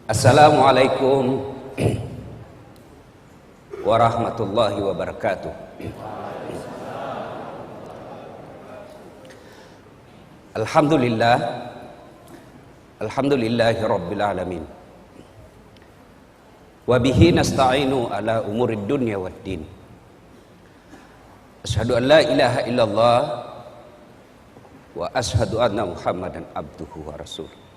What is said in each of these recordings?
Assalamualaikum warahmatullahi wabarakatuh. Alhamdulillah, alhamdulillahi rabbil alamin. Wabihi nasta'inu ala umurid dunya waddin. Asyhadu an la ilaha illallah wa asyhadu anna Muhammadan abduhu wa rasuluh.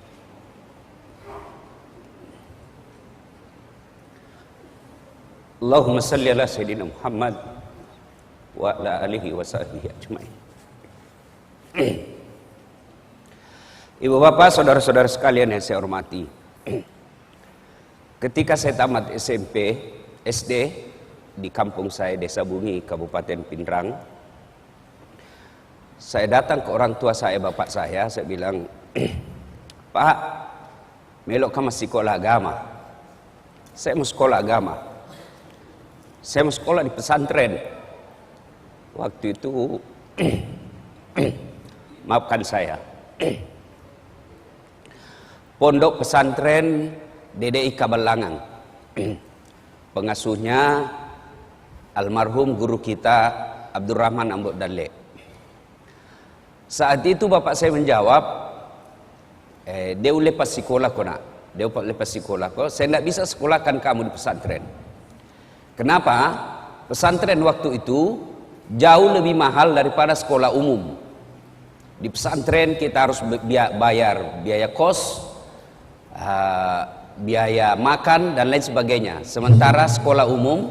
Allahumma salli ala sayyidina Muhammad wa ala alihi wa sahbihi ajmain. Ibu bapak, saudara-saudara sekalian yang saya hormati, ketika saya tamat SMP, SD di kampung saya, Desa Bungi, Kabupaten Pindrang, saya datang ke orang tua saya, bapak saya bilang, Pak, melok ke sekolah agama. Saya mau sekolah agama. Saya mau sekolah di pesantren. Waktu itu, maafkan saya, Pondok Pesantren DDI Kabalangan. Pengasuhnya almarhum guru kita Abdurrahman Ambok Dalle. Saat itu bapak saya menjawab, dia lepas sekolah ko nak. Dia lepas sekolah ko, saya tidak bisa sekolahkan kamu di pesantren. Kenapa? Pesantren waktu itu jauh lebih mahal daripada sekolah umum. Di pesantren kita harus bayar biaya kos, biaya makan dan lain sebagainya. Sementara sekolah umum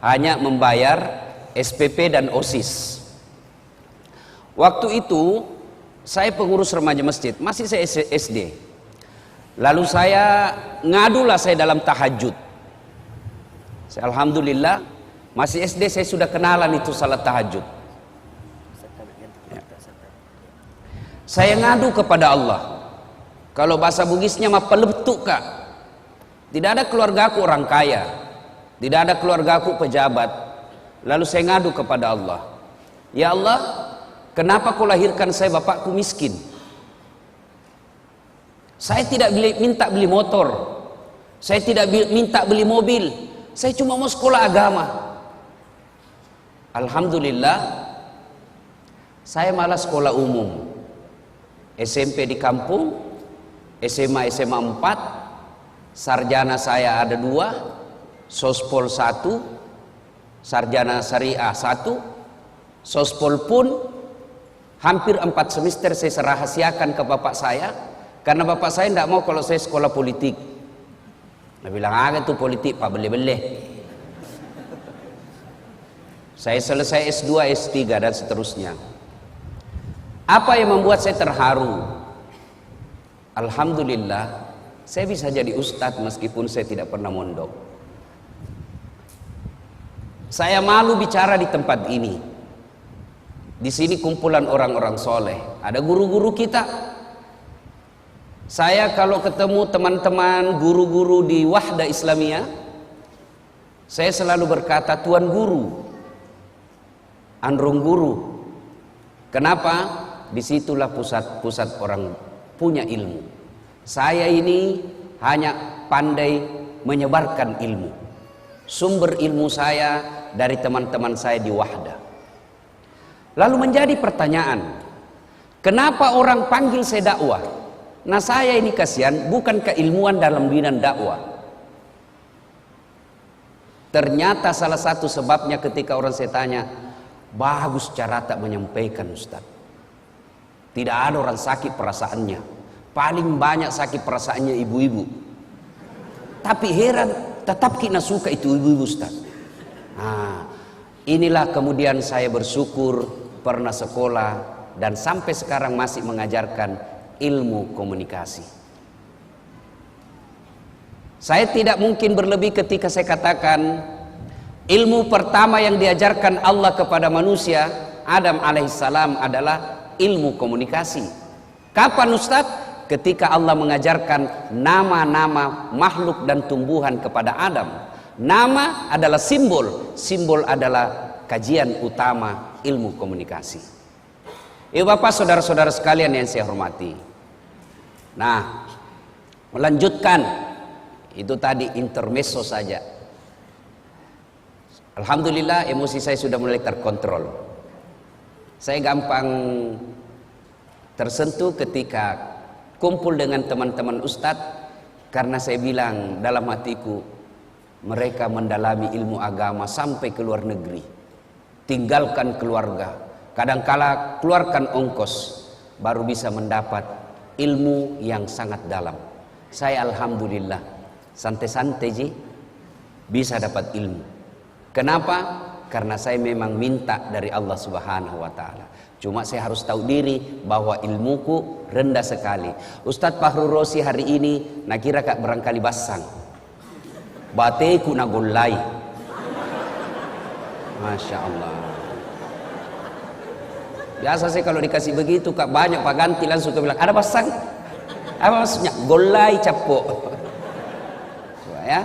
hanya membayar SPP dan OSIS. Waktu itu saya pengurus remaja masjid, masih saya SD. Lalu saya ngadulah saya dalam tahajud. Alhamdulillah masih SD saya sudah kenalan itu salat tahajud. Saya ngadu kepada Allah. Kalau bahasa Bugisnya mah peletuk kak. Tidak ada keluarga aku orang kaya, tidak ada keluarga aku pejabat. Lalu saya ngadu kepada Allah, ya Allah, kenapa kau lahirkan saya bapakku miskin? Saya tidak minta beli motor, saya tidak minta beli mobil, saya cuma mau sekolah agama. Alhamdulillah, saya malah sekolah umum, SMP di kampung, SMA 4, sarjana saya ada 2, sospol 1, sarjana syariah 1, sospol pun hampir 4 semester saya rahasiakan ke bapak saya, karena bapak saya tidak mau kalau saya sekolah politik. Dia bilang, itu politik pak, boleh-boleh. Saya selesai S2, S3 dan seterusnya. Apa yang membuat saya terharu? Alhamdulillah, saya bisa jadi ustadz meskipun saya tidak pernah mondok. Saya malu bicara di tempat ini. Di sini kumpulan orang-orang soleh, ada guru-guru kita. Saya kalau ketemu teman-teman guru-guru di Wahda Islamiyah, saya selalu berkata Tuan Guru, Androng Guru. Kenapa? Disitulah pusat-pusat orang punya ilmu. Saya ini hanya pandai menyebarkan ilmu. Sumber ilmu saya dari teman-teman saya di Wahda. Lalu menjadi pertanyaan, kenapa orang panggil saya dakwah? Nah saya ini kasihan bukan keilmuan dalam bidang dakwah. Ternyata salah satu sebabnya ketika orang saya tanya, bagus cara tak menyampaikan Ustaz. Tidak ada orang sakit perasaannya. Paling banyak sakit perasaannya ibu-ibu. Tapi heran, tetap kita suka itu ibu-ibu Ustaz. Nah, inilah kemudian saya bersyukur pernah sekolah dan sampai sekarang masih mengajarkan ilmu komunikasi. Saya tidak mungkin berlebih ketika saya katakan ilmu pertama yang diajarkan Allah kepada manusia Adam alaihissalam adalah ilmu komunikasi. Kapan Ustaz? Ketika Allah mengajarkan nama-nama makhluk dan tumbuhan kepada Adam. Nama adalah simbol, simbol adalah kajian utama ilmu komunikasi. Ibu bapak saudara-saudara sekalian yang saya hormati. Nah, melanjutkan Itu tadi intermezzo saja. Alhamdulillah emosi saya sudah mulai terkontrol. Saya gampang tersentuh ketika kumpul dengan teman-teman ustadz, karena saya bilang dalam hatiku, mereka mendalami ilmu agama sampai ke luar negeri, tinggalkan keluarga, kadangkala keluarkan ongkos baru bisa mendapat ilmu yang sangat dalam. Saya alhamdulillah santai-santai ji bisa dapat ilmu. Kenapa? Karena saya memang minta dari Allah Subhanahu wa taala. Cuma saya harus tahu diri bahwa ilmuku rendah sekali. Ustadz Fahrul Rosi hari ini nak kira kak barangkali basang. Bateku nagolai. Masya Allah. Biasa sih kalau dikasih begitu kak banyak pak ganti langsung ke bilang ada basang. Apa maksudnya? Golai capok. Ya.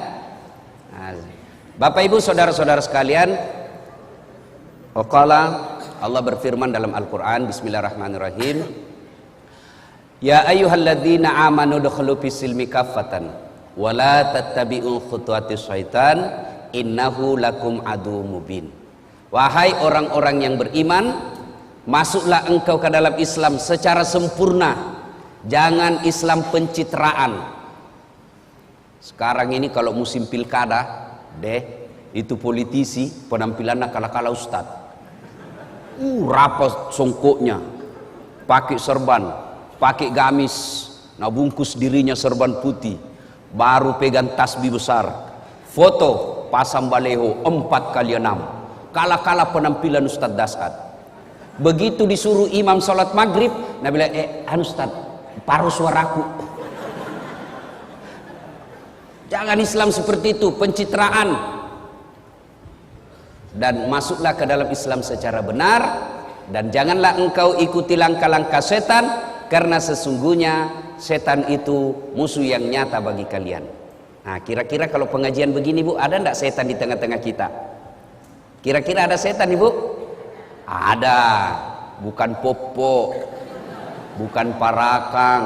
Bapak Ibu saudara-saudara sekalian, waqala Allah berfirman dalam Al-Quran, bismillahirrahmanirrahim, ya ayyuhalladzina amanu dukhulu fis-silmi kaffatan wa la tattabi'u khutuwatis syaitan innahu lakum aduwwum mubin. Wahai orang-orang yang beriman, masuklah engkau ke dalam Islam secara sempurna, jangan Islam pencitraan. Sekarang ini kalau musim pilkada itu politisi penampilannya kala-kala ustad. Rapat songkoknya, pakai serban, pakai gamis, nah bungkus dirinya serban putih, baru pegang tasbih besar, foto pasang baleho 4x6, kala-kala penampilan Ustaz Dasad. Begitu disuruh imam sholat maghrib, nah bilang Ustaz, paruh suaraku. Jangan Islam seperti itu, pencitraan. Dan masuklah ke dalam Islam secara benar, dan janganlah engkau ikuti langkah-langkah setan, karena sesungguhnya setan itu musuh yang nyata bagi kalian. Nah, kira-kira kalau pengajian begini Bu, ada enggak setan di tengah-tengah kita? Kira-kira ada setan Ibu? Ada. Bukan popo, bukan parakang,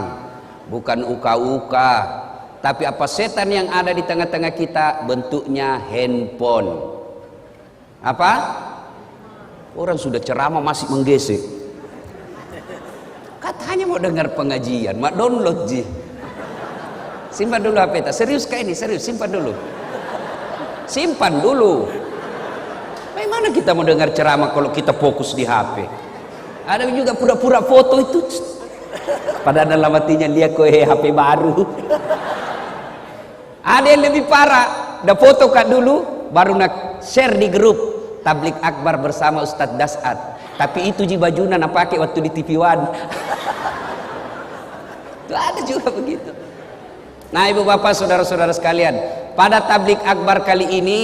bukan uka-uka. Tapi apa setan yang ada di tengah-tengah kita? Bentuknya handphone. Apa? Orang sudah ceramah masih menggesek. Katanya mau dengar pengajian, mak download ji. Simpan dulu HP ta. Serius kah ini? Serius, simpan dulu. Simpan dulu. Bagaimana kita mau dengar ceramah kalau kita fokus di HP? Ada juga pura-pura foto itu. Padahal dalam hatinya dia HP baru. Ada yang lebih parah, udah foto kak dulu, baru nak share di grup Tablik Akbar bersama Ustadz Dasad. Tapi itu ji bajunya nak pakai waktu di TV One. Itu ada juga begitu. Nah ibu bapak saudara-saudara sekalian, pada Tablik Akbar kali ini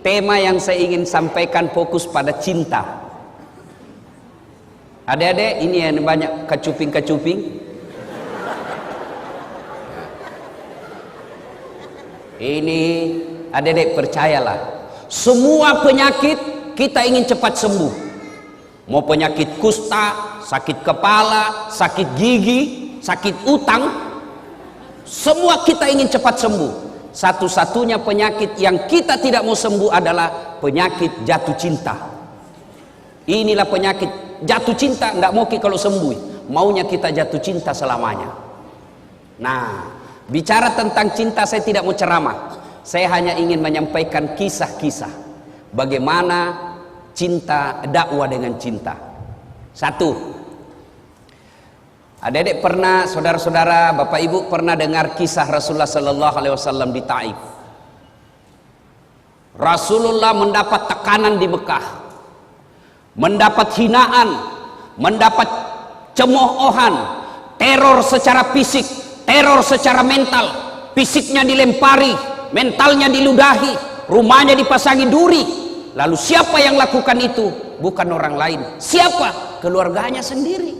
tema yang saya ingin sampaikan fokus pada cinta. Adik-adik ini yang banyak kecuping-kecuping. Ini adik-adik percayalah, semua penyakit kita ingin cepat sembuh. Mau penyakit kusta, sakit kepala, sakit gigi, sakit utang, semua kita ingin cepat sembuh. Satu-satunya penyakit yang kita tidak mau sembuh adalah penyakit jatuh cinta. Inilah penyakit jatuh cinta, tidak mau kalau sembuh, maunya kita jatuh cinta selamanya. Nah, bicara tentang cinta saya tidak mau ceramah. Saya hanya ingin menyampaikan kisah-kisah bagaimana cinta, dakwah dengan cinta. Satu, adik-adik pernah, saudara-saudara, bapak ibu pernah dengar kisah Rasulullah Sallallahu Alaihi Wasallam di Taif. Rasulullah mendapat tekanan di Mekah, mendapat hinaan, mendapat cemoohan, teror secara fisik, teror secara mental. Fisiknya dilempari, mentalnya diludahi, rumahnya dipasangi duri. Lalu siapa yang lakukan itu? Bukan orang lain. Siapa? Keluarganya sendiri.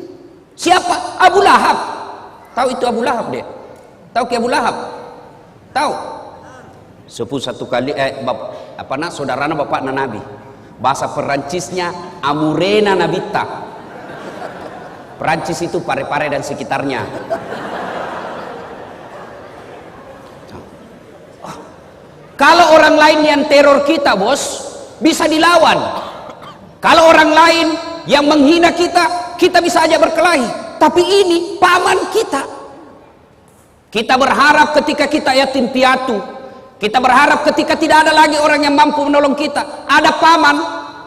Siapa? Abu Lahab. Tahu itu Abu Lahab dia? Tahu ke Abu Lahab? Tahu? Sepuh satu kali saudarana bapakna Nabi. Bahasa Perancisnya Amurena Nabita. Perancis itu Pare-Pare dan sekitarnya. Kalau orang lain yang teror kita, bos, bisa dilawan. Kalau orang lain yang menghina kita, kita bisa aja berkelahi. Tapi ini paman kita. Kita berharap ketika kita yatim piatu, kita berharap ketika tidak ada lagi orang yang mampu menolong kita, ada paman,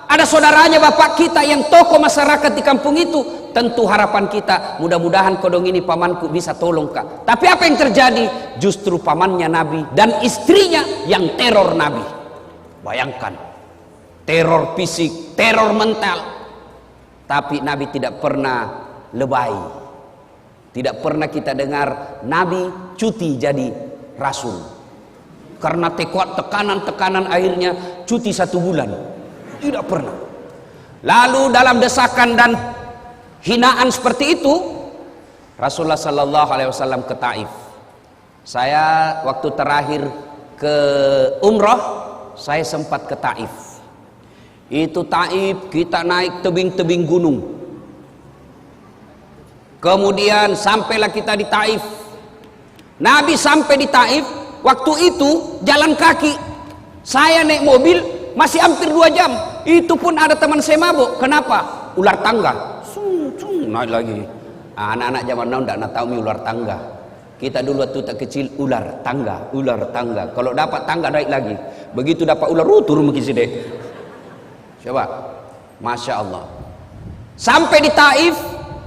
ada saudaranya bapak kita yang tokoh masyarakat di kampung itu. Tentu harapan kita, mudah-mudahan kodong ini pamanku bisa tolong kak. Tapi apa yang terjadi? Justru pamannya Nabi dan istrinya yang teror Nabi. Bayangkan, teror fisik, teror mental. Tapi Nabi tidak pernah lebay. Tidak pernah kita dengar Nabi cuti jadi rasul. Karena tekanan-tekanan akhirnya cuti 1 bulan. Tidak pernah. Lalu dalam desakan dan hinaan seperti itu, Rasulullah Sallallahu Alaihi Wasallam ke Taif. Saya waktu terakhir ke umrah, saya sempat ke Taif. Itu Taif, kita naik tebing-tebing gunung. Kemudian sampailah kita di Taif. Nabi sampai di Taif, waktu itu jalan kaki. Saya naik mobil masih hampir 2 jam. Itu pun ada teman saya mabuk. Kenapa? Ular tangga. Naik lagi. Anak-anak zaman now tidak tahu ular tangga. Kita dulu waktu tak kecil ular tangga, ular tangga. Kalau dapat tangga naik lagi. Begitu dapat ular turun mungkin sini. Coba, masya Allah. Sampai di Taif,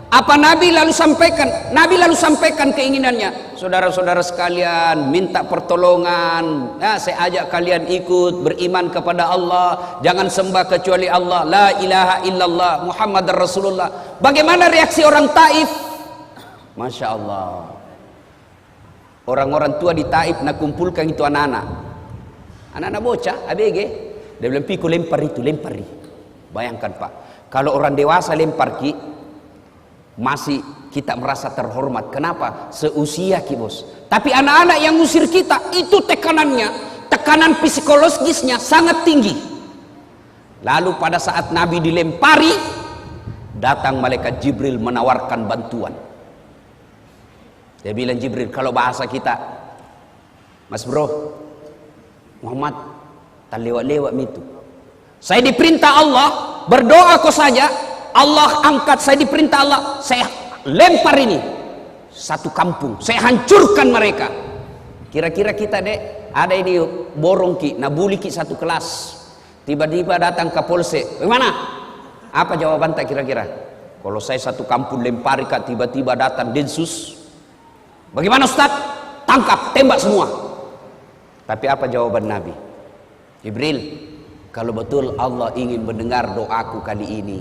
apa Nabi lalu sampaikan? Nabi lalu sampaikan keinginannya. Saudara-saudara sekalian, minta pertolongan. Nah, saya ajak kalian ikut beriman kepada Allah. Jangan sembah kecuali Allah. La ilaha illallah Muhammad Rasulullah. Bagaimana reaksi orang Taif? Masya Allah. Orang-orang tua di Taif nak kumpulkan itu anak-anak. Anak-anak bocah, ABG. Dia bilang, "Piku lempar itu, lempari." Bayangkan Pak, kalau orang dewasa lempar ki, masih kita merasa terhormat. Kenapa? Seusia ki bos. Tapi anak-anak yang ngusir kita, itu tekanannya, tekanan psikologisnya sangat tinggi. Lalu pada saat Nabi dilempari, datang malaikat Jibril menawarkan bantuan. Dia bilang, Jibril, kalau bahasa kita, Mas bro, Muhammad, tak lewat-lewat itu. Saya diperintah Allah, berdoa kau saja, Allah angkat. Saya diperintah Allah, saya lempar ini satu kampung, saya hancurkan mereka. Kira-kira kita dek, ada ini borong ki, nabuli ki satu kelas. Tiba-tiba datang ke polsek, bagaimana? Apa jawaban tak kira-kira? Kalau saya satu kampung lempari kak, tiba-tiba datang Densus, bagaimana Ustaz? Tangkap, tembak semua. Tapi apa jawaban Nabi? Jibril, kalau betul Allah ingin mendengar doaku kali ini,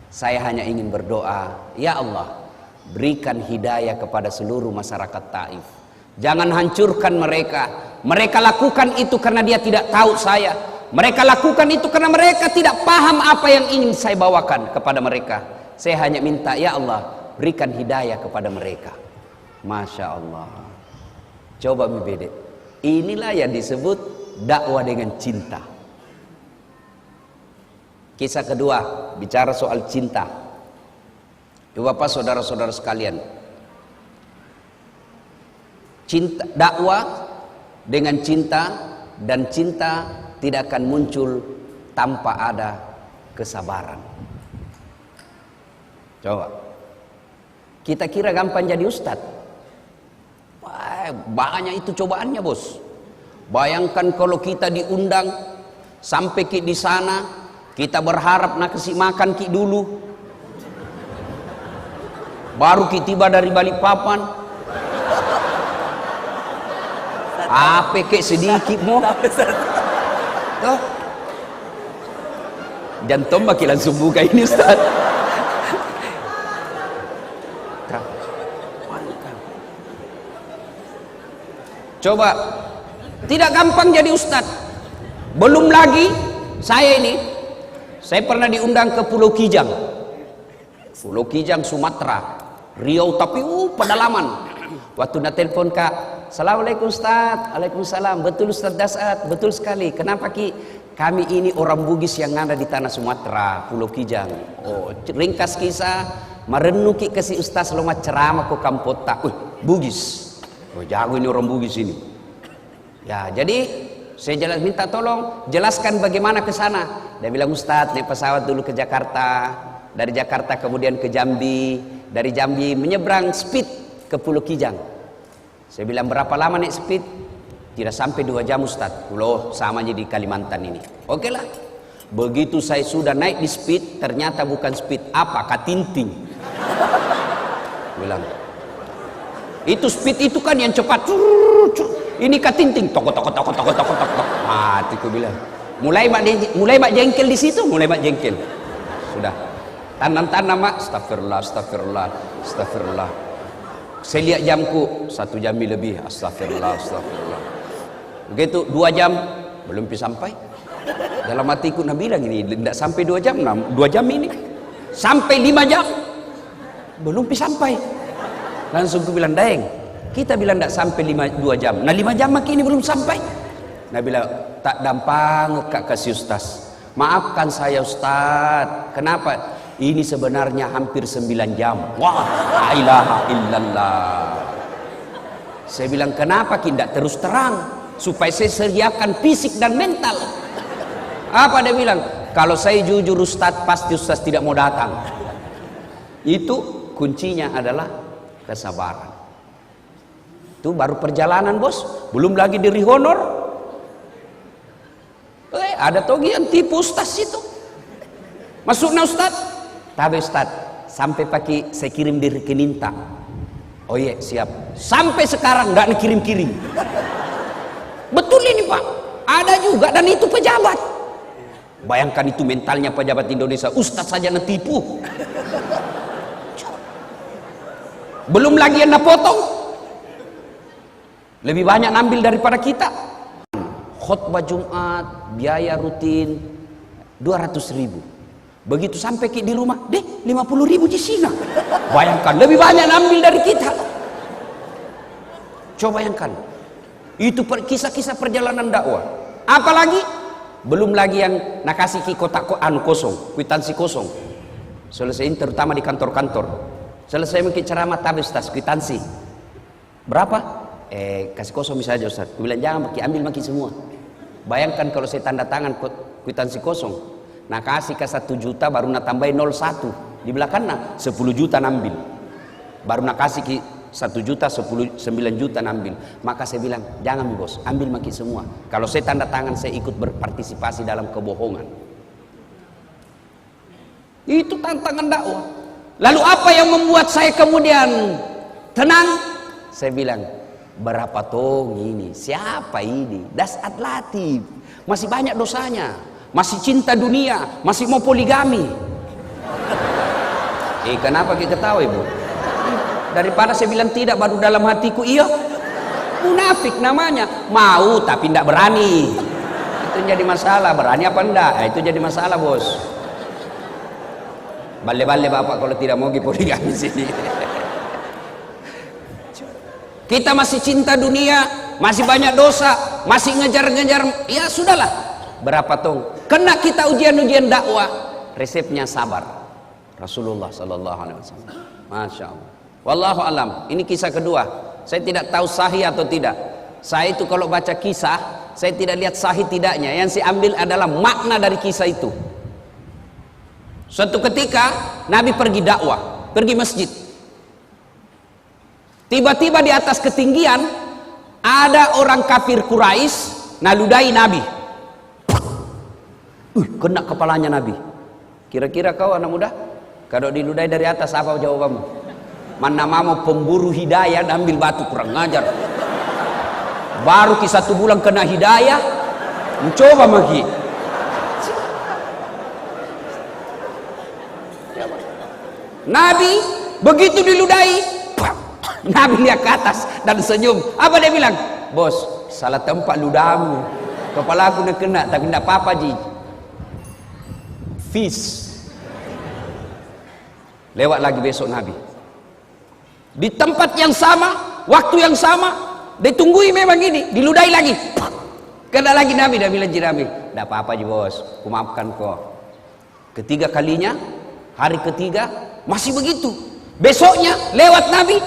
saya hanya ingin berdoa, ya Allah, berikan hidayah kepada seluruh masyarakat Taif. Jangan hancurkan mereka. Mereka lakukan itu karena dia tidak tahu saya. Mereka lakukan itu karena mereka tidak paham apa yang ingin saya bawakan kepada mereka. Saya hanya minta, ya Allah, berikan hidayah kepada mereka. Masya Allah. Coba membeda. Inilah yang disebut dakwah dengan cinta. Kisah kedua, bicara soal cinta. Bapak saudara-saudara sekalian, cinta, dakwah dengan cinta, dan cinta tidak akan muncul tanpa ada kesabaran. Coba, kita kira gampang jadi ustadz. Banyak itu cobaannya bos. Bayangkan kalau kita diundang sampai ki di sana, kita berharap nak kasih makan ki dulu, baru ki tiba dari Balikpapan. Apa kek sedikit mo? Tuh, jantung baki langsung buka ini Ustaz. Coba, tidak gampang jadi ustadz. Belum lagi saya pernah diundang ke Pulau Kijang. Pulau Kijang Sumatera, Riau, tapi pedalaman. Waktu nak telepon kak, Assalamualaikum Ustaz. Waalaikumsalam. Betul Ustaz Dasat, betul sekali. Kenapa ki? Kami ini orang Bugis yang ada di tanah Sumatera, Pulau Kijang. Oh, ringkas kisah, merenung ki kasih Ustaz loma ceramah ko Kampota. Bugis. Oh, jago ini orang Bugis ini. Ya, jadi Saya minta tolong jelaskan bagaimana ke sana. Dia bilang, Ustadz, naik pesawat dulu ke Jakarta, dari Jakarta kemudian ke Jambi, dari Jambi menyeberang speed ke Pulau Kijang. Saya bilang, berapa lama naik speed? Tidak sampai 2 jam Ustadz. Pulau sama aja di Kalimantan ini. Oke lah. Begitu saya sudah naik di speed, ternyata bukan speed, apa? Katinting. Bilang, itu speed itu kan yang cepat. Ini katinting, tok. Mati ku bilang. Mulai mak jengkel di situ, mulai mak jengkel. Sudah. Tanam mak, astagfirullah. Saya lihat jamku, 1 jam lebih, astagfirullah. Begitu 2 jam, belum sampai. Dalam hatiku nak bilang ini, tidak sampai 2 jam, 2 jam ini. Sampai 5 jam, belum sampai. Langsung ku bilang, Daeng, kita bilang tidak sampai 2 jam. Nah 5 jam makin ini belum sampai. Nah bilang, tak dampang kak kasih Ustaz. Maafkan saya Ustaz. Kenapa? Ini sebenarnya hampir 9 jam. Wah, la ilaha illallah. Saya bilang, kenapa tidak terus terang? Supaya saya sediakan fisik dan mental. Apa dia bilang? Kalau saya jujur Ustaz, pasti Ustaz tidak mau datang. Itu kuncinya adalah kesabaran. Itu baru perjalanan bos, belum lagi diri honor. Ada togi yang tipu Ustaz itu. Masuknya Ustaz, tapi Ustaz sampai pakai saya kirim di rekening tak. Oh iya siap. Sampai sekarang nggak dikirim-kirim. Betul ini Pak, ada juga dan itu pejabat. Bayangkan itu mentalnya pejabat Indonesia, Ustaz saja netipu. Belum lagi yang napotong. Lebih banyak ngambil daripada kita. Khutbah Jumat, biaya rutin 200.000. Begitu sampai di rumah, 50.000 di sini. Bayangkan, lebih banyak ngambil dari kita. Coba bayangkan. Itu kisah-kisah perjalanan dakwah. Apalagi belum lagi yang nak kasih kotak kosong, kwitansi kosong. Selesai terutama di kantor-kantor. Selesai mungkin ceramah tabis tas kwitansi. Berapa? Kasih kosong bisa aja Ustaz. Aku bilang jangan ambil semua. Bayangkan kalau saya tanda tangan kwitansi kosong, nah kasih ke 1 juta baru nak tambahin 01 di belakangnya 10 juta nambil, baru nak kasih ke 1 juta 9 juta nambil. Maka saya bilang jangan bos, ambil semua. Kalau saya tanda tangan saya ikut berpartisipasi dalam kebohongan. Itu tantangan dakwah. Lalu apa yang membuat saya kemudian tenang? Saya bilang, berapa tong ini? Siapa ini? Dasat Latif. Masih banyak dosanya. Masih cinta dunia. Masih mau poligami. Kenapa kita ketawa ibu? Daripada saya bilang tidak baru dalam hatiku iya. Munafik namanya. Mau tapi tidak berani. Itu jadi masalah. Berani apa enggak? Itu jadi masalah bos. Bale-bale bapak kalau tidak mau poligami sini. Kita masih cinta dunia, masih banyak dosa, masih ngejar-ngejar, ya sudahlah. Berapa tong? Kena kita ujian-ujian dakwah, resepnya sabar. Rasulullah sallallahu alaihi wasallam. Masya Allah. Wallahu alam. Ini kisah kedua. Saya tidak tahu sahih atau tidak. Saya itu kalau baca kisah, saya tidak lihat sahih tidaknya. Yang saya ambil adalah makna dari kisah itu. Suatu ketika Nabi pergi dakwah, pergi masjid. Tiba-tiba di atas ketinggian ada orang kafir Quraisy naludai Nabi. Kena kepalanya Nabi. Kira-kira kau anak muda, kalau diludai dari atas apa jawabanmu? Mana mau pemburu hidayah ambil batu, kurang ngajar. Baru ki 1 bulan kena hidayah, mencoba lagi. Nabi begitu diludai, Nabi lihat ke atas dan senyum. Apa dia bilang? Bos, salah tempat ludahmu. Kepala aku nak kena, tapi tidak apa-apa ji. Fish. Lewat lagi besok Nabi. Di tempat yang sama, waktu yang sama, ditunggui memang ini, diludai lagi. Kena lagi Nabi, dia bilang ji Nabi, tidak apa-apa ji bos, aku maafkan kau. Ketiga kalinya, hari ketiga masih begitu. Besoknya lewat Nabi,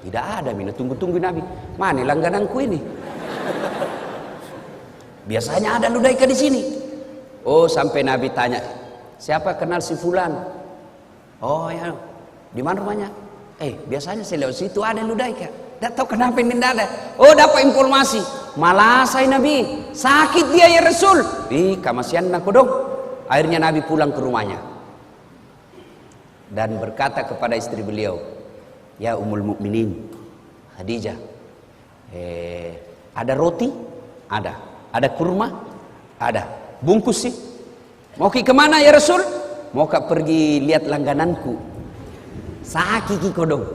tidak ada mina, tunggu-tunggu Nabi. Mana langgananku ini? Biasanya ada ludaika di sini. Oh, sampai Nabi tanya, siapa kenal si fulan? Oh ya, di mana rumahnya? Biasanya saya lewat situ ada ludaika. Tidak tahu kenapa ini tidak ada. Oh, dapat informasi. Malah saya Nabi, sakit dia ya Rasul. Kamasian aku dong. Akhirnya Nabi pulang ke rumahnya dan berkata kepada istri beliau, ya Ummul Mukminin Khadijah, ada roti? Ada kurma? Ada. Bungkus sih. Mau kemana ya Rasul? Mau pergi lihat langgananku. Sakit kodong.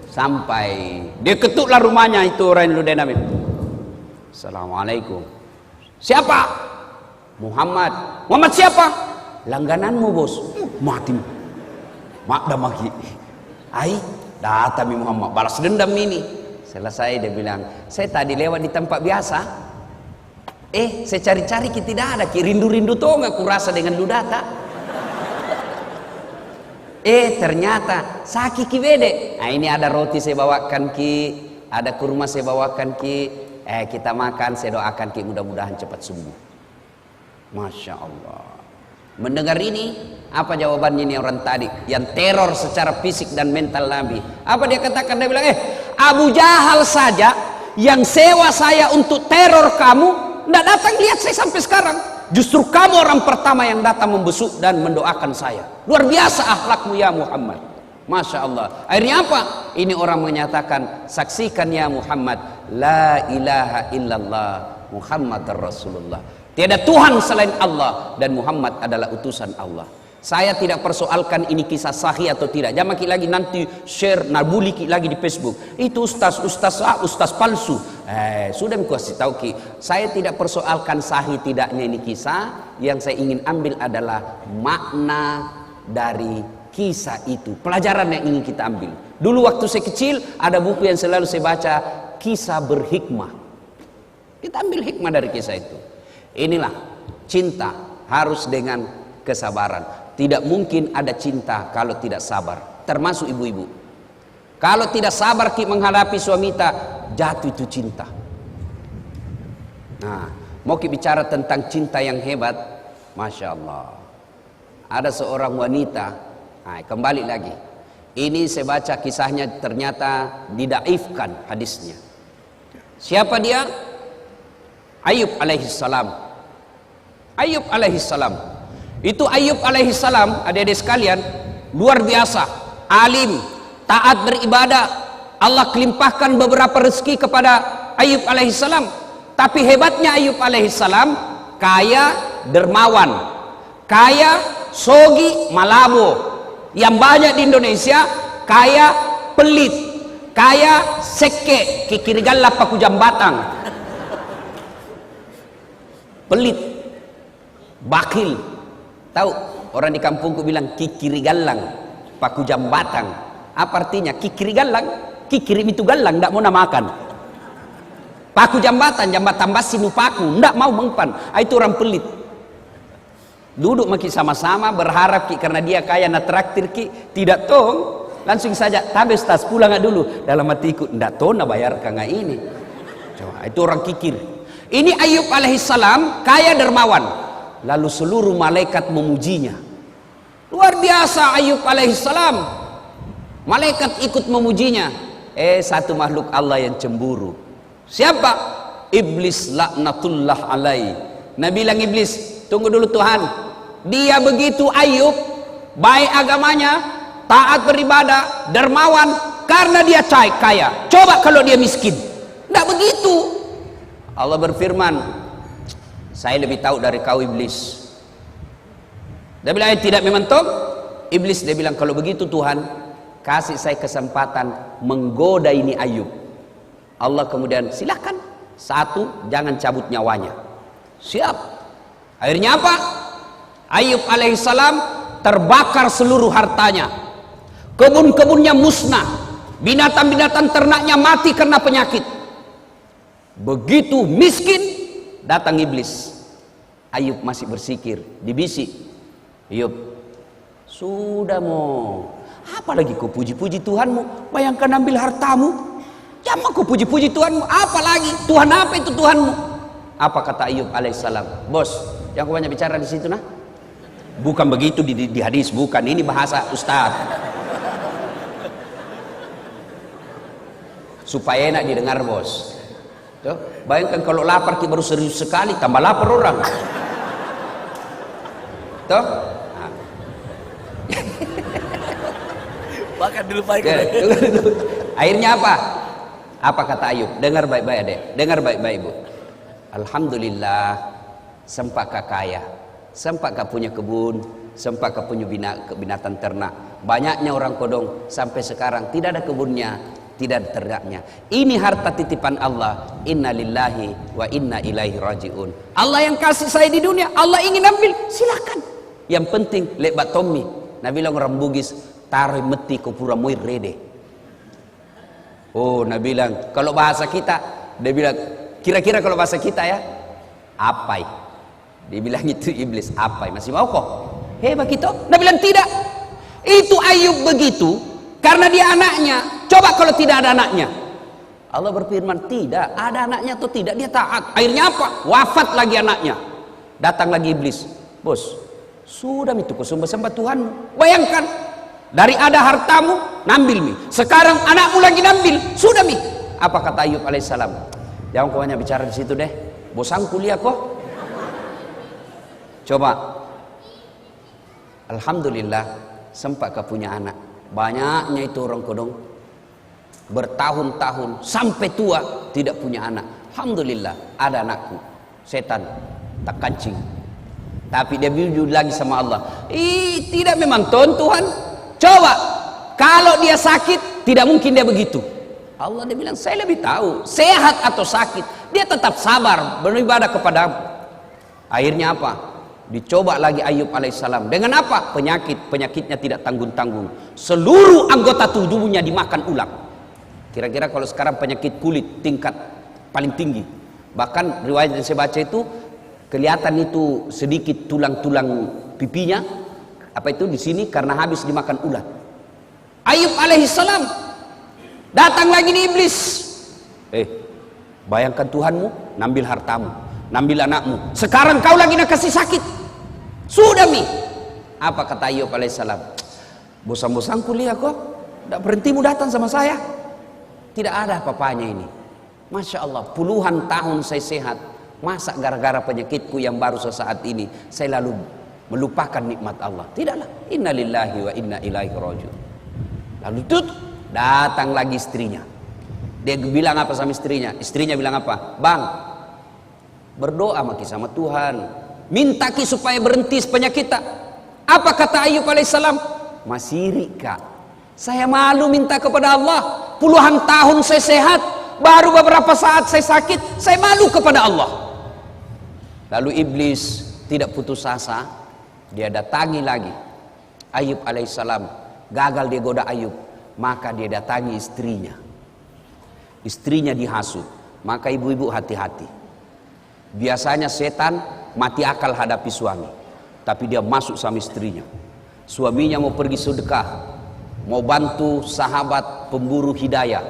Sampai dia ketuklah rumahnya itu orang ludah Nabi. Assalamualaikum. Siapa? Muhammad. Muhammad siapa? Langgananmu bos. Mati. Mak dah maki. Datang Muhammad balas dendam ini. Selesai dia bilang, saya tadi lewat di tempat biasa. Saya cari-cari tidak ada. Rindu-rindu tuh nggak kurasa dengan ludata. Ternyata sakit bede. Ini ada roti saya bawakan ki, ada kurma saya bawakan ki. Kita makan, saya doakan ki mudah-mudahan cepat sembuh. Masya Allah. Mendengar ini, apa jawabannya ini orang tadi yang teror secara fisik dan mental Nabi? Apa dia katakan? Dia bilang, Abu Jahal saja yang sewa saya untuk teror kamu, tidak datang lihat saya sampai sekarang. Justru kamu orang pertama yang datang membesuk dan mendoakan saya. Luar biasa akhlakmu ya Muhammad. Masya Allah. Akhirnya apa? Ini orang menyatakan, saksikan ya Muhammad, la ilaha illallah Muhammad Rasulullah. Tiada Tuhan selain Allah dan Muhammad adalah utusan Allah. Saya tidak persoalkan ini kisah sahih atau tidak. Jangan lagi nanti share nabuli lagi di Facebook. Itu ustaz palsu. Sudah aku kasih tahu ki. Saya tidak persoalkan sahih tidaknya ini kisah. Yang saya ingin ambil adalah makna dari kisah itu. Pelajaran yang ingin kita ambil. Dulu waktu saya kecil ada buku yang selalu saya baca, kisah berhikmah. Kita ambil hikmah dari kisah itu. Inilah cinta harus dengan kesabaran. Tidak mungkin ada cinta kalau tidak sabar. Termasuk ibu-ibu. Kalau tidak sabar menghadapi suami kita, jatuh itu cinta. Nah, mau bicara tentang cinta yang hebat, Masya Allah. Ada seorang wanita, kembali lagi. Ini saya baca kisahnya, ternyata didaifkan hadisnya. Siapa dia? Ayub alaihissalam. Ayub alaihissalam. Itu Ayub alaihissalam, adik-adik sekalian, luar biasa, alim, taat beribadah. Allah kelimpahkan beberapa rezeki kepada Ayub alaihissalam. Tapi hebatnya Ayub alaihissalam, kaya dermawan, kaya sogi malabo. Yang banyak di Indonesia, kaya pelit, kaya seke, kikirigalla paku jambatang. Pelit, bakil. Tahu orang di kampungku bilang kikiri galang, paku jambatang. Apa artinya? Kikiri galang, kikiri itu galang, tidak mau makan. Paku jambatan basi nupaku, tidak mau mempan. Itu orang pelit. Duduk maki sama-sama berharap karena dia kaya na traktir tidak tong, langsung saja tabe tas pulang dulu. Dalam hatiku tidak tong na bayar kanga ini. Coba, itu orang kikir. Ini Ayub alaihissalam kaya dermawan. Lalu seluruh malaikat memujinya. Luar biasa Ayub alaihissalam. Malaikat ikut memujinya. Satu makhluk Allah yang cemburu. Siapa? Iblis laknatullah alaihi. Nabi bilang Iblis, tunggu dulu Tuhan. Dia begitu Ayub, baik agamanya, taat beribadah, dermawan, karena dia kaya. Coba kalau dia miskin. Tidak begitu. Allah berfirman, saya lebih tahu dari kau Iblis. Dia bilang tidak mementok. Iblis dia bilang kalau begitu Tuhan, kasih saya kesempatan menggoda ini Ayub. Allah kemudian silakan. Satu, jangan cabut nyawanya. Siap. Akhirnya apa? Ayub alaihissalam terbakar seluruh hartanya. Kebun-kebunnya musnah. Binatang-binatang ternaknya mati karena penyakit. Begitu miskin, datang Iblis. Ayub masih bersikir, dibisik. Ayub, sudah mau. Apalagi kau puji-puji Tuhanmu? Bayangkan ambil hartamu. Jangan kau puji-puji Tuhanmu. Apalagi Tuhan apa itu Tuhanmu? Apa kata Ayub alaihissalam? Bos, yang kau banyak bicara di situ nah? Bukan begitu di hadis, bukan. Ini bahasa Ustaz. Supaya enak didengar, bos. Tuh, bayangkan kalau lapar kita baru serius sekali, tambah lapar orang. Tuh. Nah. Bahkan dilupakan. Akhirnya apa? Apa kata Ayub? Dengar baik-baik adek. Dengar baik-baik ibu. Alhamdulillah, sempat kaya, sempat punya kebun, sempat punya binatang ternak. Banyaknya orang kodong sampai sekarang tidak ada kebunnya, tidak ada ternaknya. Ini harta titipan Allah. Inna lillahi wa inna ilaihi rajiun. Allah yang kasih saya di dunia, Allah ingin ambil, silakan. Yang penting lebat Tommy. Nabi bilang orang Bugis, taruh meti ke pura moir rede. Oh, Nabi bilang kalau bahasa kita, dia bilang kira-kira kalau bahasa kita ya, apai. Dia bilang itu iblis, apai. Masih mau kok? Hebat gitu. Nabi bilang tidak. Itu Ayub begitu karena dia anaknya. Coba kalau tidak ada anaknya. Allah berfirman, tidak ada anaknya atau tidak, dia taat. Akhirnya apa? Wafat lagi anaknya. Datang lagi iblis. Bos, sudah itu kau sembah Tuhanmu. Bayangkan, dari ada hartamu, nambil mi. Sekarang anakmu lagi nambil, sudah mi. Apa kata Ayub alaihissalam? Jangan kau hanya bicara di situ deh. Bosan kuliah kok. Coba. Alhamdulillah, sempat kau punya anak. Banyaknya itu orang kodong bertahun-tahun sampai tua tidak punya anak. Alhamdulillah ada anakku. Setan tak kancing. Tapi dia jujur lagi sama Allah. Tidak memang Tuhan. Coba kalau dia sakit, tidak mungkin dia begitu. Allah dia bilang, saya lebih tahu sehat atau sakit. Dia tetap sabar beribadah kepadamu. Akhirnya apa? Dicoba lagi Ayub alaihissalam. Dengan apa? Penyakitnya tidak tanggung-tanggung. Seluruh anggota tubuhnya dimakan ulang. Kira-kira kalau sekarang penyakit kulit tingkat paling tinggi. Bahkan riwayat yang saya baca itu kelihatan itu sedikit tulang-tulang pipinya. Apa itu di sini karena habis dimakan ulat. Ayub alaihissalam datang lagi di iblis. Bayangkan Tuhanmu nambil hartamu, nambil anakmu. Sekarang kau lagi nak kasih sakit. Sudah mi. Apa kata Ayub alaihissalam? Bosan-bosan kuliah kok. Tak berhentimu datang sama saya. Tidak ada apa-apanya ini. Masya Allah, puluhan tahun saya sehat. Masa gara-gara penyakitku yang baru sesaat ini saya lalu melupakan nikmat Allah? Tidaklah. Inna lillahi wa inna ilaihi rajiun. Lalu datang lagi istrinya. Dia bilang apa sama istrinya? Istrinya bilang apa? Bang, berdoa maki sama Tuhan. Minta ki supaya berhenti penyakit tak. Apa kata Ayub alaihissalam? Masih kak. Saya malu minta kepada Allah. Puluhan tahun saya sehat, baru beberapa saat saya sakit, saya malu kepada Allah. Lalu iblis tidak putus asa, dia datangi lagi Ayub alaihissalam. Gagal dia goda Ayub, maka dia datangi istrinya. Istrinya dihasut. Maka ibu-ibu hati-hati. Biasanya setan mati akal hadapi suami, tapi dia masuk sama istrinya. Suaminya mau pergi sedekah, mau bantu sahabat pemburu hidayah,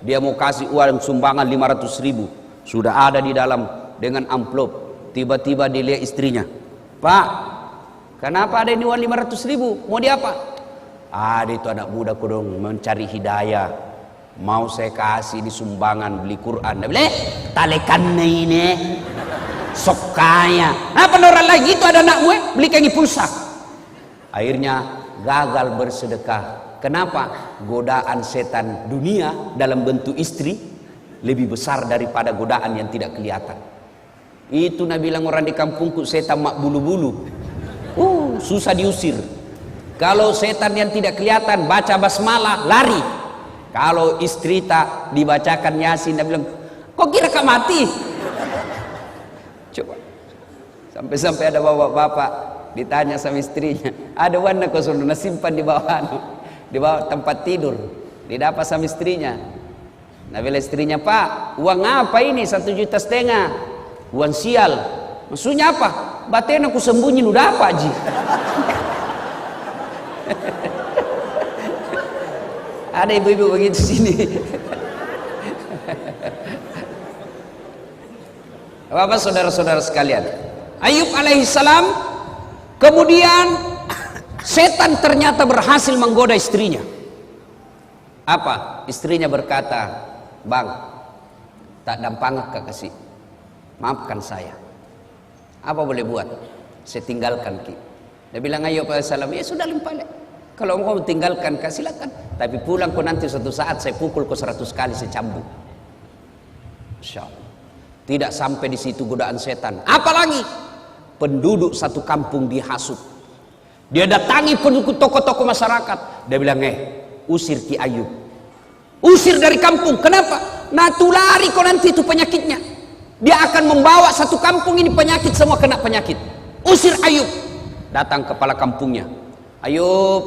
dia mau kasih uang sumbangan 500.000, sudah ada di dalam dengan amplop. Tiba-tiba dia lihat istrinya, Pak, kenapa ada ini uang 500.000? Mau dia apa? Ada itu anak muda kodong mencari hidayah, mau saya kasih di sumbangan beli Quran. Dia bilang, talekan ini sok kaya. Apa orang lagi itu ada anak gue beli kaki pulsa. Akhirnya gagal bersedekah. Kenapa? Godaan setan dunia dalam bentuk istri lebih besar daripada godaan yang tidak kelihatan. Itu Nabi bilang orang di kampungku setan mak bulu-bulu. Susah diusir. Kalau setan yang tidak kelihatan baca basmalah lari. Kalau istri tak dibacakan Yasin, Nabi bilang, kok kira kak mati? Coba. Sampai-sampai ada bapak-bapak ditanya sama istrinya, ada warna kau sudah simpan di bawah tempat tidur. Didapat sama istrinya. Nah bila istrinya, Pak, uang apa ini? 1,5 juta. Uang sial. Maksudnya apa? Batin aku sembunyi udah apa Ji? Ada ibu-ibu begitu sini. Bapak saudara-saudara sekalian, Ayub alaihissalam, kemudian setan ternyata berhasil menggoda istrinya. Apa? Istrinya berkata, "Bang, tak dampang kasih, maafkan saya. Apa boleh buat? Saya tinggalkan ki." Dia bilang Ayub alaihissalam, "Ya sudah limpah. Kalau engkau tinggalkan, silakan. Tapi pulang kau nanti suatu saat saya pukul kau 100 kali, saya cambuk." Masya Allah. Tidak sampai di situ godaan setan. Apalagi penduduk satu kampung dihasut. Dia datangi penduduk tokoh-tokoh masyarakat. Dia bilang, usir Ki Ayub. Usir dari kampung. Kenapa? Nah, tulari kau nanti itu penyakitnya. Dia akan membawa satu kampung ini penyakit, semua kena penyakit. Usir Ayub. Datang kepala kampungnya. "Ayub,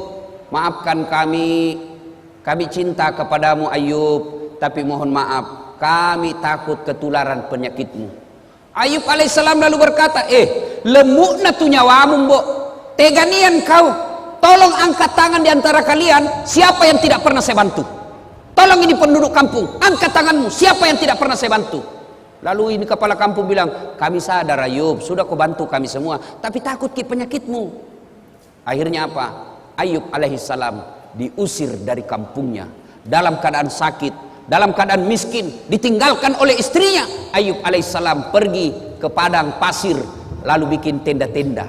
maafkan kami cinta kepadamu Ayub, tapi mohon maaf, kami takut ketularan penyakitmu." Ayub alaihissalam lalu berkata, lemukna tu nyawamu mbok, teganian kau, tolong angkat tangan di antara kalian, siapa yang tidak pernah saya bantu? Tolong ini penduduk kampung, angkat tanganmu, siapa yang tidak pernah saya bantu? Lalu ini kepala kampung bilang, "Kami sadar Ayub, sudah kau bantu kami semua, tapi takut ke penyakitmu." Akhirnya apa? Ayub alaihissalam diusir dari kampungnya dalam keadaan sakit, dalam keadaan miskin, ditinggalkan oleh istrinya. Ayub alaihissalam pergi ke padang pasir, lalu bikin tenda-tenda.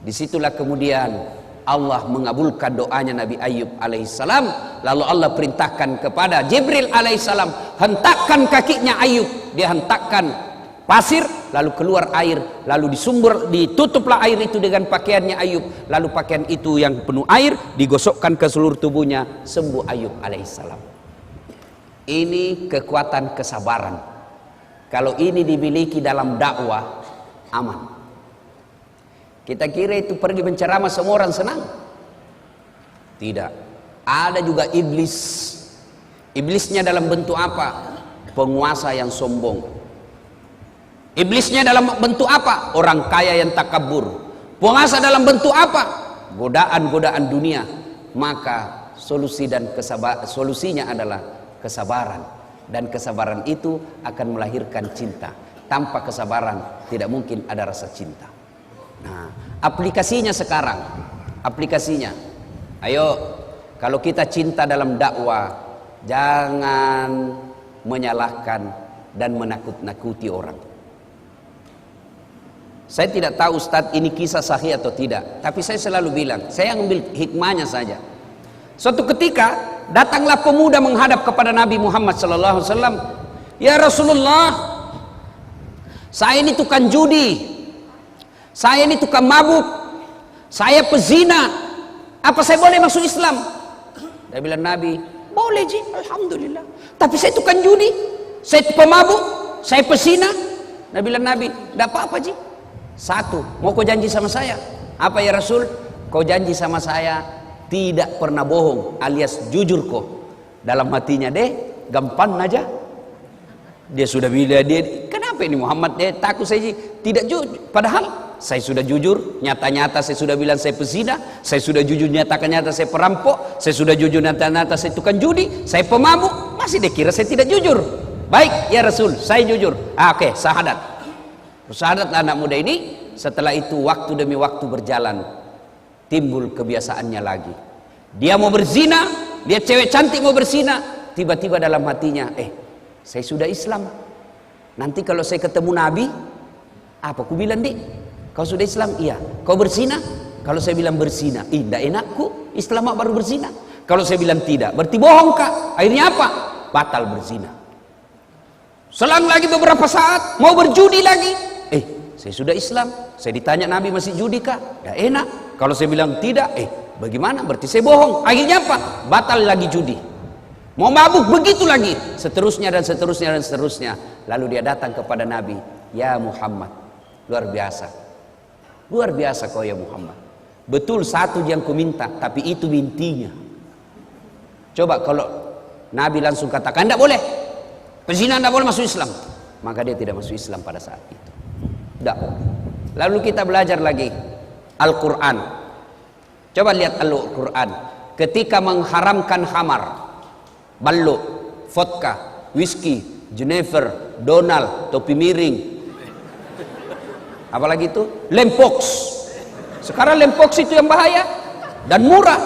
Disitulah kemudian Allah mengabulkan doanya Nabi Ayub alaihissalam. Lalu Allah perintahkan kepada Jibril alaihissalam, hentakkan kakinya Ayub. Dia hentakkan pasir, lalu keluar air, lalu ditutuplah air itu dengan pakaiannya Ayub. Lalu pakaian itu yang penuh air digosokkan ke seluruh tubuhnya, sembuh Ayub alaihissalam. Ini kekuatan kesabaran. Kalau ini dimiliki dalam dakwah, aman. Kita kira itu pergi menceramah semua orang senang. Tidak. Ada juga iblis. Iblisnya dalam bentuk apa? Penguasa yang sombong. Iblisnya dalam bentuk apa? Orang kaya yang takabur. Penguasa dalam bentuk apa? Godaan-godaan dunia. Maka solusinya adalah kesabaran. Dan kesabaran itu akan melahirkan cinta. Tanpa kesabaran tidak mungkin ada rasa cinta. Nah, aplikasinya sekarang, ayo, kalau kita cinta dalam dakwah, jangan menyalahkan dan menakut-nakuti orang. Saya tidak tahu Ustadz ini kisah sahih atau tidak, tapi saya selalu bilang, saya ambil hikmahnya saja. Suatu ketika datanglah pemuda menghadap kepada Nabi Muhammad SAW. "Ya Rasulullah, saya ini tukang judi, saya ini tukang mabuk, saya pezina, apa saya boleh masuk Islam?" Dia bilang Nabi, "Boleh ji, alhamdulillah. Tapi saya tukang judi, saya pemabuk, saya pezina." Dia bilang Nabi, "Tidak apa-apa ji. Satu, mau kau janji sama saya?" "Apa ya Rasul?" "Kau janji sama saya tidak pernah bohong, alias jujur kau." Dalam hatinya deh, gampang aja. Dia sudah bilang, kenapa ini Muhammad takut saya tidak jujur, padahal saya sudah jujur, nyata-nyata saya sudah bilang saya pezina, saya sudah jujur nyata-nyata saya perampok, saya sudah jujur nyata-nyata saya tukang judi, saya pemabuk, masih dikira saya tidak jujur. "Baik ya Rasul, saya jujur." Oke, syahadat. Syahadatlah anak muda ini. Setelah itu waktu demi waktu berjalan, timbul kebiasaannya lagi. Dia mau berzina, dia cewek cantik mau berzina, tiba-tiba dalam hatinya, saya sudah Islam. Nanti kalau saya ketemu Nabi, apa ku bilang dik? Kau sudah Islam? Iya. Kau berzina? Kalau saya bilang berzina, tidak enakku, Islam baru berzina. Kalau saya bilang tidak, berarti bohong kak. Akhirnya apa? Batal berzina. Selang lagi beberapa saat, mau berjudi lagi. Saya sudah Islam. Saya ditanya Nabi masih judi kak? Ya enak. Kalau saya bilang tidak, bagaimana? Berarti saya bohong. Akhirnya apa? Batal lagi judi. Mau mabuk, begitu lagi. Seterusnya dan seterusnya dan seterusnya. Lalu dia datang kepada Nabi. "Ya Muhammad, luar biasa. Luar biasa kau ya Muhammad. Betul satu yang ku minta, tapi itu intinya." Coba kalau Nabi langsung katakan, "Tidak boleh. Pezina tidak boleh masuk Islam." Maka dia tidak masuk Islam pada saat itu. Tidak. Lalu kita belajar lagi Al-Quran. Coba lihat Al-Quran. Ketika mengharamkan khamar, ballo, vodka, whisky, Jennifer, Donald, topi miring. Apalagi itu? Lempox. Sekarang lempox itu yang bahaya dan murah.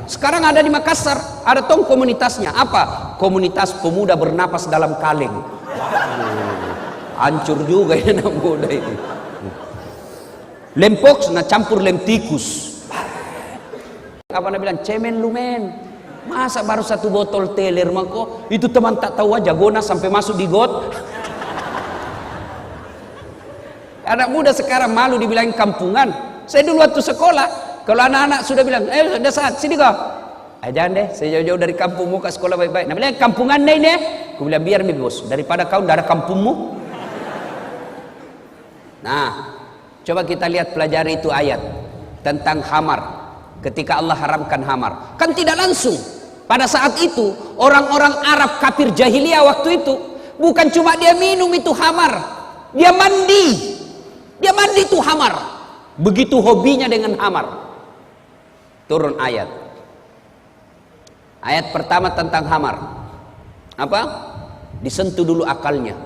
Sekarang ada di Makassar, ada tong komunitasnya. Apa? Komunitas pemuda bernapas dalam kaleng. Hancur juga ini anak muda ini. Lempox na campur lem tikus. Apa nak bilang? Cemen lu men. Masa baru satu botol teler mako? Itu teman tak tahu aja gona sampai masuk di got. Anak muda sekarang malu dibilangin kampungan. Saya dulu waktu sekolah, kalau anak-anak sudah bilang, sudah saat sini kau. Jangan deh, saya jauh-jauh dari kampung mau ke sekolah baik-baik. Nah bilang kampungan deh ini. Aku bilang biar mi bos, daripada kau tidak ada kampungmu. Nah, coba kita lihat pelajari itu ayat tentang khamar. Ketika Allah haramkan khamar, kan tidak langsung. Pada saat itu orang-orang Arab kafir jahiliyah waktu itu bukan cuma dia minum itu khamar, dia mandi. Dia mandi itu khamar. Begitu hobinya dengan khamar. Turun ayat. Ayat pertama tentang khamar. Apa? Disentuh dulu akalnya.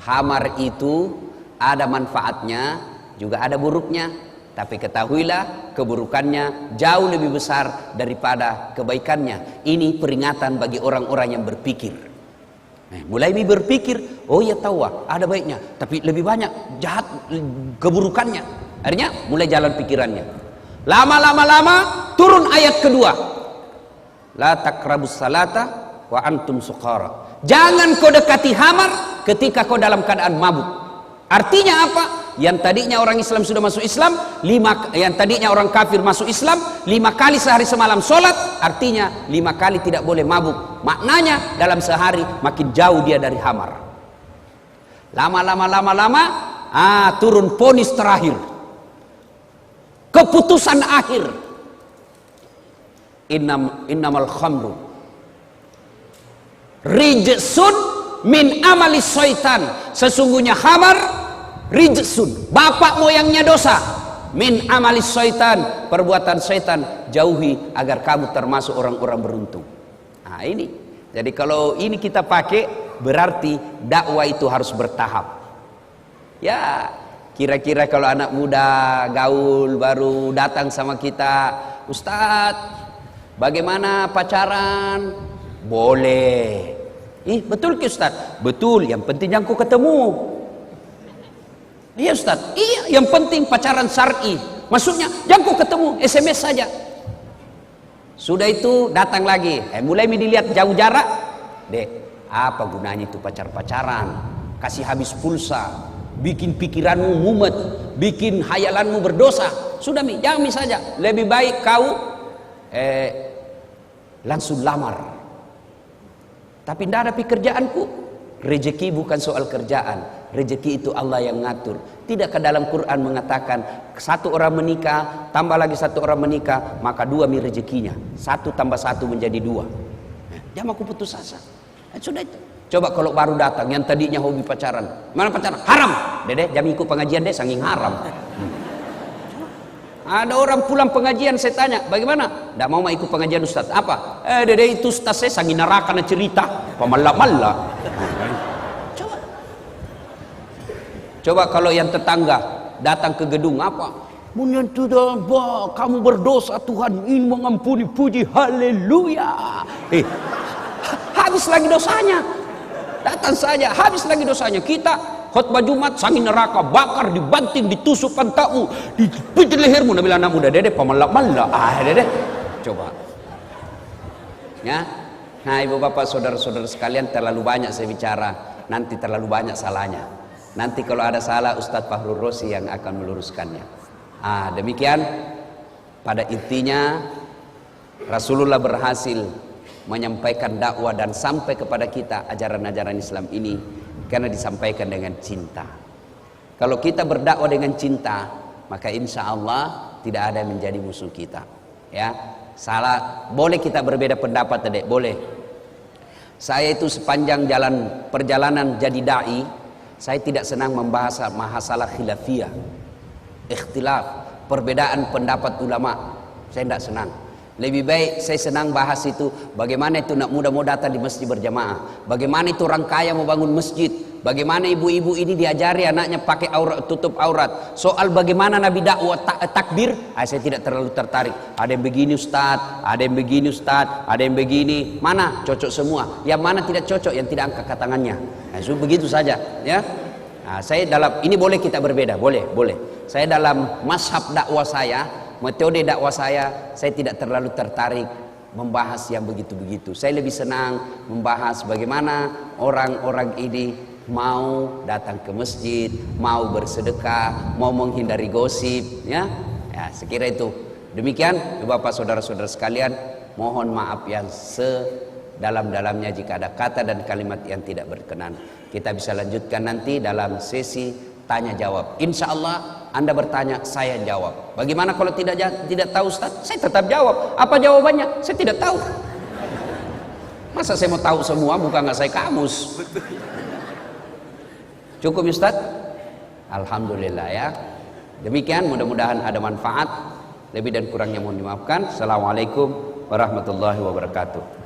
Khamar itu ada manfaatnya, juga ada buruknya. Tapi ketahuilah keburukannya jauh lebih besar daripada kebaikannya. Ini peringatan bagi orang-orang yang berpikir. Mulai berpikir, oh ya tahu ada baiknya, tapi lebih banyak jahat keburukannya. Akhirnya mulai jalan pikirannya. Lama turun ayat kedua. La taqrabus salata wa antum suqara. Jangan kau dekati khamar ketika kau dalam keadaan mabuk. Artinya apa? Yang tadinya orang Islam sudah masuk Islam, yang tadinya orang kafir masuk Islam, 5 kali sehari semalam sholat, artinya 5 kali tidak boleh mabuk. Maknanya dalam sehari makin jauh dia dari khamar. Lama turun ponis terakhir, keputusan akhir. Innamal khamru rijsun min amali syaitan. Sesungguhnya khamar rijsun, bapak moyangnya dosa. Min amali syaitan, perbuatan syaitan. Jauhi agar kamu termasuk orang-orang beruntung. Nah ini, jadi kalau ini kita pakai, berarti dakwah itu harus bertahap. Ya kira-kira kalau anak muda gaul baru datang sama kita, Ustadz bagaimana pacaran? Boleh. Betul ke Ustadz? Betul, yang penting yang ku ketemu. Iya Ustadz, iya yang penting pacaran syar'i. Maksudnya jangan ku ketemu, SMS saja. Sudah itu datang lagi, mulai dilihat jauh jarak. Dek, apa gunanya itu pacar-pacaran? Kasih habis pulsa, bikin pikiranmu mumet, bikin hayalanmu berdosa. Sudah jangan saja. Lebih baik kau langsung lamar. Tapi tidak ada pekerjaanku. Rezeki bukan soal kerjaan, rezeki itu Allah yang ngatur. Tidakkah dalam Quran mengatakan satu orang menikah tambah lagi satu orang menikah maka 2 rezekinya, 1 tambah 1 menjadi 2. Jangan aku putus asa. Sudah itu. Coba kalau baru datang yang tadinya hobi pacaran, mana pacaran? Haram. Dede, jangan ikut pengajian deh, saking haram. Ada orang pulang pengajian, saya tanya, bagaimana? Tidak mau ikut pengajian Ustaz. Apa? Dede itu Ustaz saya sangi neraka na cerita, pemalak-malak. Coba kalau yang tetangga datang ke gedung apa? Menyentuh kamu berdosa, Tuhan ingin mengampuni, puji haleluya. Habis lagi dosanya. Datang saja, habis lagi dosanya. Kita khutbah Jumat sangi neraka, bakar, dibanting, ditusuk pantatmu, dipijit lehermu. Nabi anak muda, dede pemalak-malak. Dede. Coba. Ya. Nah, ibu bapak, saudara-saudara sekalian, terlalu banyak saya bicara, nanti terlalu banyak salahnya. Nanti kalau ada salah Ustadz Fahrul Rosi yang akan meluruskannya. Demikian pada intinya Rasulullah berhasil menyampaikan dakwah dan sampai kepada kita ajaran-ajaran Islam ini karena disampaikan dengan cinta. Kalau kita berdakwah dengan cinta, maka insya Allah tidak ada yang menjadi musuh kita. Ya, salah boleh kita berbeda pendapat, Dek, boleh. Saya itu sepanjang perjalanan jadi dai, saya tidak senang membahas masalah khilafiyah, ikhtilaf, perbedaan pendapat ulama. Saya tidak senang. Lebih baik saya senang bahas itu, bagaimana itu nak muda mau datang di masjid berjamaah, bagaimana itu orang kaya mau bangun masjid, bagaimana ibu-ibu ini diajari anaknya pakai aurat, tutup aurat. Soal bagaimana Nabi dakwah takbir, saya tidak terlalu tertarik. Ada yang begini Ustaz, ada yang begini Ustaz, ada yang begini. Mana cocok semua? Yang mana tidak cocok? Yang tidak angkat tangannya. Nah, so, begitu saja, ya. Nah, saya dalam ini boleh kita berbeda, boleh. Saya dalam mazhab dakwah saya, metode dakwah saya tidak terlalu tertarik membahas yang begitu-begitu. Saya lebih senang membahas bagaimana orang-orang ini mau datang ke masjid, mau bersedekah, mau menghindari gosip, ya. Ya, sekira itu. Demikian, Bapak saudara-saudara sekalian, mohon maaf yang sedalam-dalamnya jika ada kata dan kalimat yang tidak berkenan. Kita bisa lanjutkan nanti dalam sesi tanya jawab. Insya Allah Anda bertanya, saya jawab. Bagaimana kalau tidak tahu Ustaz? Saya tetap jawab. Apa jawabannya? Saya tidak tahu. Masa saya mau tahu semua, bukan nggak saya kamus. Cukup Ustaz? Alhamdulillah ya. Demikian, mudah-mudahan ada manfaat. Lebih dan kurangnya mohon dimaafkan. Assalamualaikum warahmatullahi wabarakatuh.